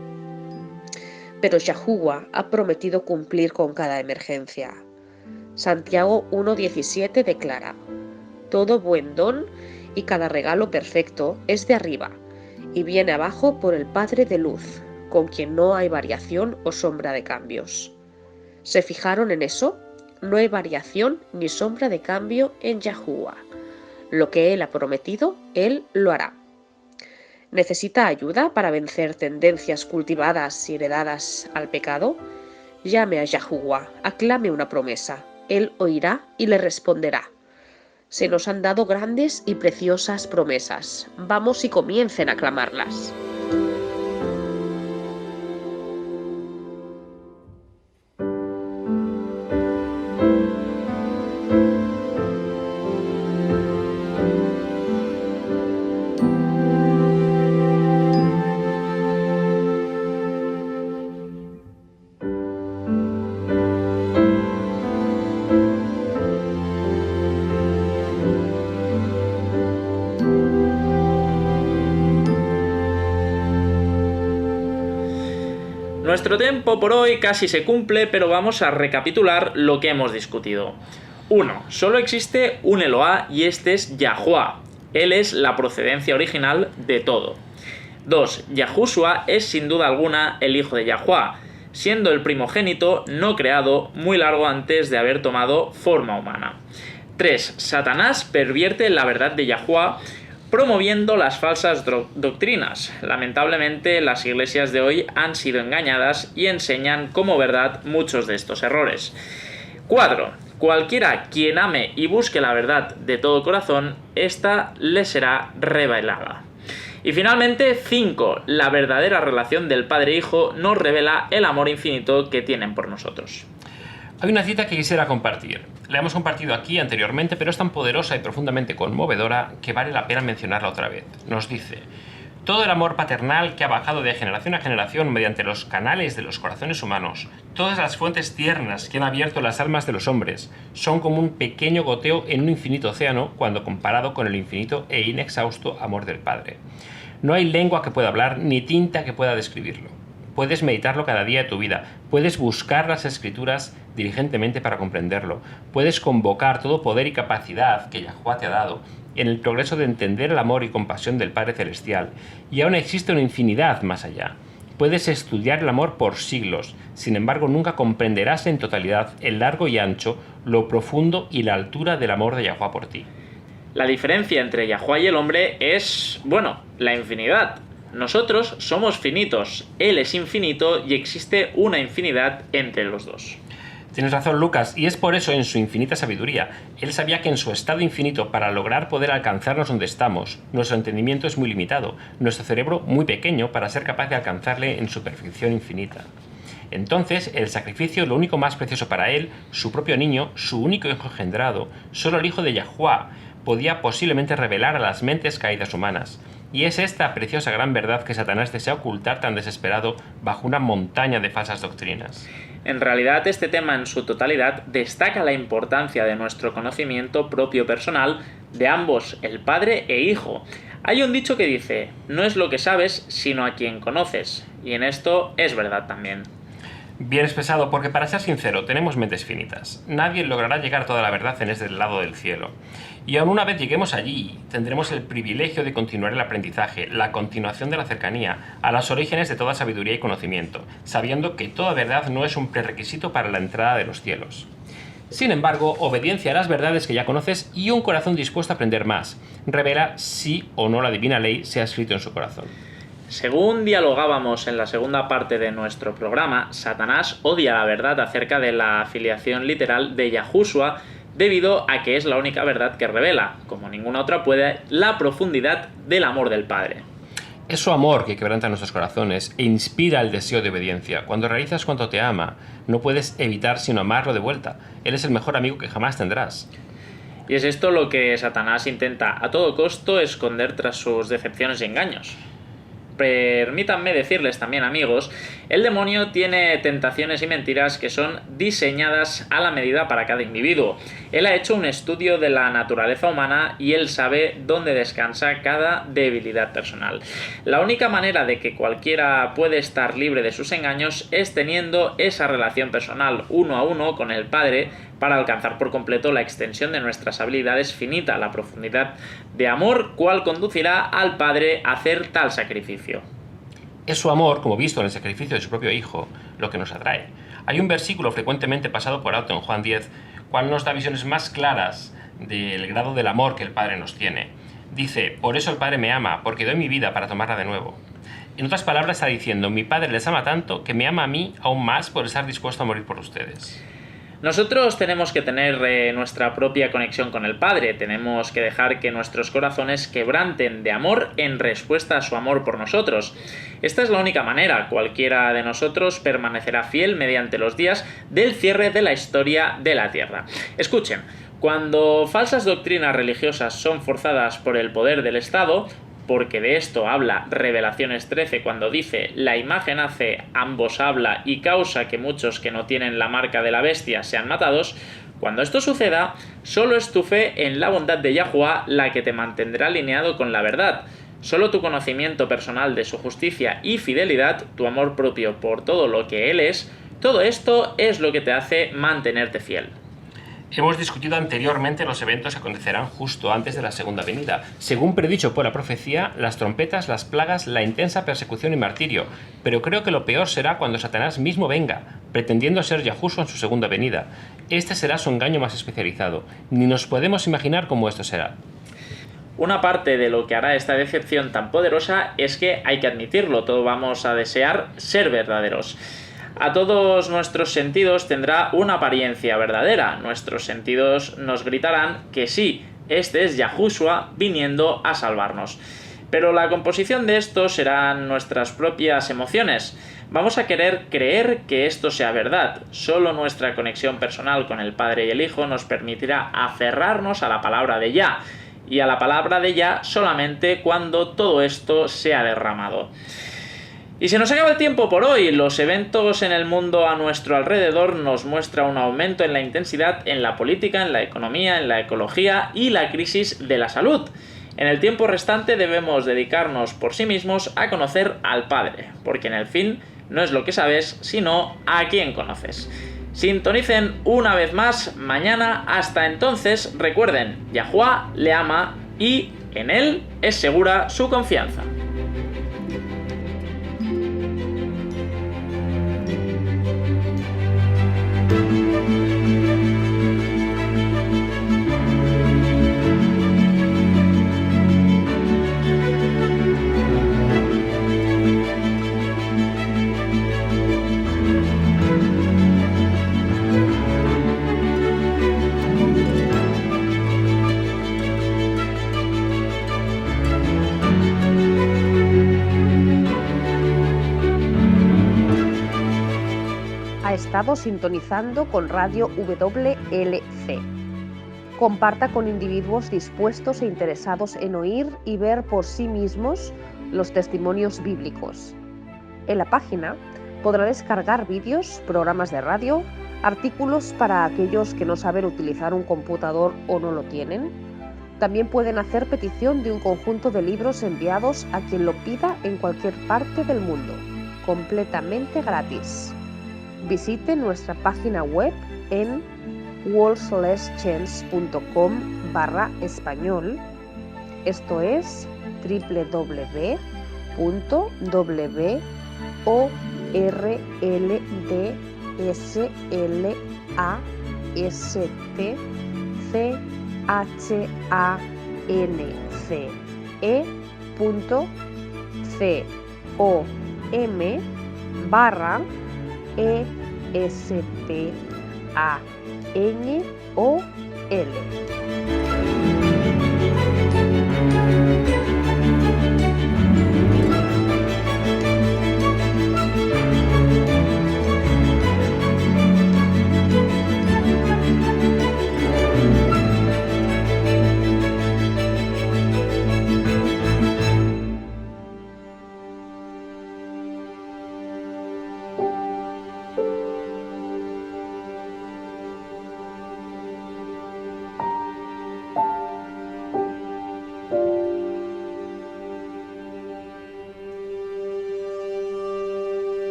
Pero Yahuwah ha prometido cumplir con cada emergencia. Santiago 1.17 declara: todo buen don y cada regalo perfecto es de arriba y viene abajo por el Padre de luz, con quien no hay variación o sombra de cambios. ¿Se fijaron en eso? No hay variación ni sombra de cambio en Yahuwah. Lo que Él ha prometido, Él lo hará. ¿Necesita ayuda para vencer tendencias cultivadas y heredadas al pecado? Llame a Yahuwah, aclame una promesa. Él oirá y le responderá. Se nos han dado grandes y preciosas promesas. Vamos y comiencen a clamarlas. Nuestro tiempo por hoy casi se cumple, pero vamos a recapitular lo que hemos discutido. 1. Solo existe un Eloá y este es Yahuwah. Él es la procedencia original de todo. 2. Yahushua es sin duda alguna el hijo de Yahuwah, siendo el primogénito no creado muy largo antes de haber tomado forma humana. 3. Satanás pervierte la verdad de Yahuwah promoviendo las falsas doctrinas. Lamentablemente, las iglesias de hoy han sido engañadas y enseñan como verdad muchos de estos errores. 4. Cualquiera quien ame y busque la verdad de todo corazón, esta le será revelada. Y finalmente, 5. La verdadera relación del Padre e Hijo nos revela el amor infinito que tienen por nosotros. Hay una cita que quisiera compartir. La hemos compartido aquí anteriormente, pero es tan poderosa y profundamente conmovedora que vale la pena mencionarla otra vez. Nos dice: todo el amor paternal que ha bajado de generación a generación mediante los canales de los corazones humanos, todas las fuentes tiernas que han abierto las almas de los hombres, son como un pequeño goteo en un infinito océano cuando comparado con el infinito e inexhausto amor del Padre. No hay lengua que pueda hablar ni tinta que pueda describirlo. Puedes meditarlo cada día de tu vida, puedes buscar las escrituras diligentemente para comprenderlo, puedes convocar todo poder y capacidad que Yahuwah te ha dado en el progreso de entender el amor y compasión del Padre Celestial, y aún existe una infinidad más allá. Puedes estudiar el amor por siglos, sin embargo nunca comprenderás en totalidad el largo y ancho, lo profundo y la altura del amor de Yahuwah por ti. La diferencia entre Yahuwah y el hombre es, la infinidad. Nosotros somos finitos, Él es infinito y existe una infinidad entre los dos. Tienes razón, Lucas, y es por eso, en su infinita sabiduría, él sabía que en su estado infinito, para lograr poder alcanzarnos donde estamos, nuestro entendimiento es muy limitado, nuestro cerebro muy pequeño para ser capaz de alcanzarle en su perfección infinita. Entonces, el sacrificio, lo único más precioso para él, su propio niño, su único hijo engendrado, solo el hijo de Yahuwah, podía posiblemente revelar a las mentes caídas humanas. Y es esta preciosa gran verdad que Satanás desea ocultar tan desesperado bajo una montaña de falsas doctrinas. En realidad, este tema en su totalidad destaca la importancia de nuestro conocimiento propio personal de ambos, el Padre e Hijo. Hay un dicho que dice, no es lo que sabes, sino a quien conoces, y en esto es verdad también. Bien expresado, porque para ser sincero, tenemos mentes finitas. Nadie logrará llegar a toda la verdad en este lado del cielo. Y aun una vez lleguemos allí, tendremos el privilegio de continuar el aprendizaje, la continuación de la cercanía, a los orígenes de toda sabiduría y conocimiento, sabiendo que toda verdad no es un prerequisito para la entrada de los cielos. Sin embargo, obediencia a las verdades que ya conoces y un corazón dispuesto a aprender más, revela si o no la divina ley se ha escrito en su corazón. Según dialogábamos en la segunda parte de nuestro programa, Satanás odia la verdad acerca de la afiliación literal de Yahushua debido a que es la única verdad que revela, como ninguna otra puede, la profundidad del amor del Padre. Es su amor que quebranta nuestros corazones e inspira el deseo de obediencia. Cuando realizas cuanto te ama, no puedes evitar sino amarlo de vuelta. Él es el mejor amigo que jamás tendrás. Y es esto lo que Satanás intenta a todo costo esconder tras sus decepciones y engaños. Permítanme decirles también, amigos, el demonio tiene tentaciones y mentiras que son diseñadas a la medida para cada individuo. Él ha hecho un estudio de la naturaleza humana y él sabe dónde descansa cada debilidad personal. La única manera de que cualquiera puede estar libre de sus engaños es teniendo esa relación personal uno a uno con el Padre para alcanzar por completo la extensión de nuestras habilidades finita, la profundidad de amor, cual conducirá al Padre a hacer tal sacrificio. Es su amor, como visto en el sacrificio de su propio Hijo, lo que nos atrae. Hay un versículo frecuentemente pasado por alto en Juan 10, cual nos da visiones más claras del grado del amor que el Padre nos tiene. Dice, por eso el Padre me ama, porque doy mi vida para tomarla de nuevo. En otras palabras está diciendo, mi Padre les ama tanto que me ama a mí aún más por estar dispuesto a morir por ustedes. Nosotros tenemos que tener nuestra propia conexión con el Padre, tenemos que dejar que nuestros corazones quebranten de amor en respuesta a su amor por nosotros. Esta es la única manera, cualquiera de nosotros permanecerá fiel mediante los días del cierre de la historia de la Tierra. Escuchen, cuando falsas doctrinas religiosas son forzadas por el poder del Estado, porque de esto habla Revelaciones 13 cuando dice la imagen hace, ambos habla y causa que muchos que no tienen la marca de la bestia sean matados, cuando esto suceda, solo es tu fe en la bondad de Yahuwah la que te mantendrá alineado con la verdad. Solo tu conocimiento personal de su justicia y fidelidad, tu amor propio por todo lo que Él es, todo esto es lo que te hace mantenerte fiel. Hemos discutido anteriormente los eventos que acontecerán justo antes de la segunda venida. Según predicho por la profecía, las trompetas, las plagas, la intensa persecución y martirio. Pero creo que lo peor será cuando Satanás mismo venga, pretendiendo ser Yahushua en su segunda venida. Este será su engaño más especializado. Ni nos podemos imaginar cómo esto será. Una parte de lo que hará esta decepción tan poderosa es que, hay que admitirlo, todos vamos a desear ser verdaderos. A todos nuestros sentidos tendrá una apariencia verdadera. Nuestros sentidos nos gritarán que sí, este es Yahushua viniendo a salvarnos. Pero la composición de esto serán nuestras propias emociones. Vamos a querer creer que esto sea verdad. Solo nuestra conexión personal con el Padre y el Hijo nos permitirá aferrarnos a la palabra de Yah. Y a la palabra de Yah solamente cuando todo esto sea derramado. Y se nos acaba el tiempo por hoy. Los eventos en el mundo a nuestro alrededor nos muestran un aumento en la intensidad en la política, en la economía, en la ecología y la crisis de la salud. En el tiempo restante debemos dedicarnos por sí mismos a conocer al Padre, porque en el fin no es lo que sabes, sino a quién conoces. Sintonicen una vez más mañana. Hasta entonces, recuerden, Yahuwah le ama y en él es segura su confianza. estado sintonizando con Radio WLC. Comparta con individuos dispuestos e interesados en oír y ver por sí mismos los testimonios bíblicos. En la página podrá descargar vídeos, programas de radio, artículos para aquellos que no saben utilizar un computador o no lo tienen. También pueden hacer petición de un conjunto de libros enviados a quien lo pida en cualquier parte del mundo, completamente gratis. Visite nuestra página web en worldslastchance.com/español. Esto es www.worldslastchance.com/ESPANOL.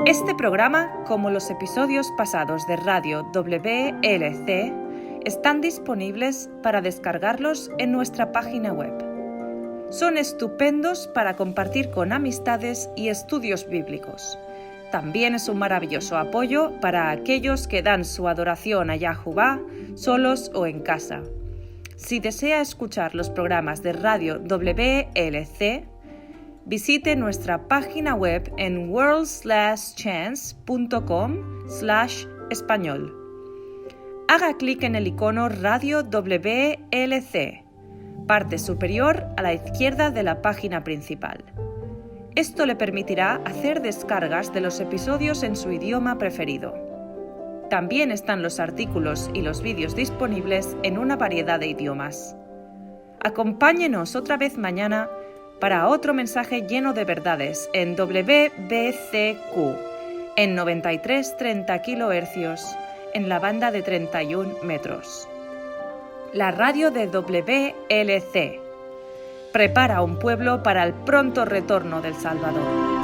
Este programa, como los episodios pasados de Radio WLC, están disponibles para descargarlos en nuestra página web. Son estupendos para compartir con amistades y estudios bíblicos. También es un maravilloso apoyo para aquellos que dan su adoración a Yahová solos o en casa. Si desea escuchar los programas de Radio WLC, visite nuestra página web en worldslastchance.com/español. Haga clic en el icono Radio WLC, parte superior a la izquierda de la página principal. Esto le permitirá hacer descargas de los episodios en su idioma preferido. También están los artículos y los vídeos disponibles en una variedad de idiomas. Acompáñenos otra vez mañana para otro mensaje lleno de verdades en WBCQ, en 9330 kHz, en la banda de 31 metros. La radio de WLC prepara un pueblo para el pronto retorno del Salvador.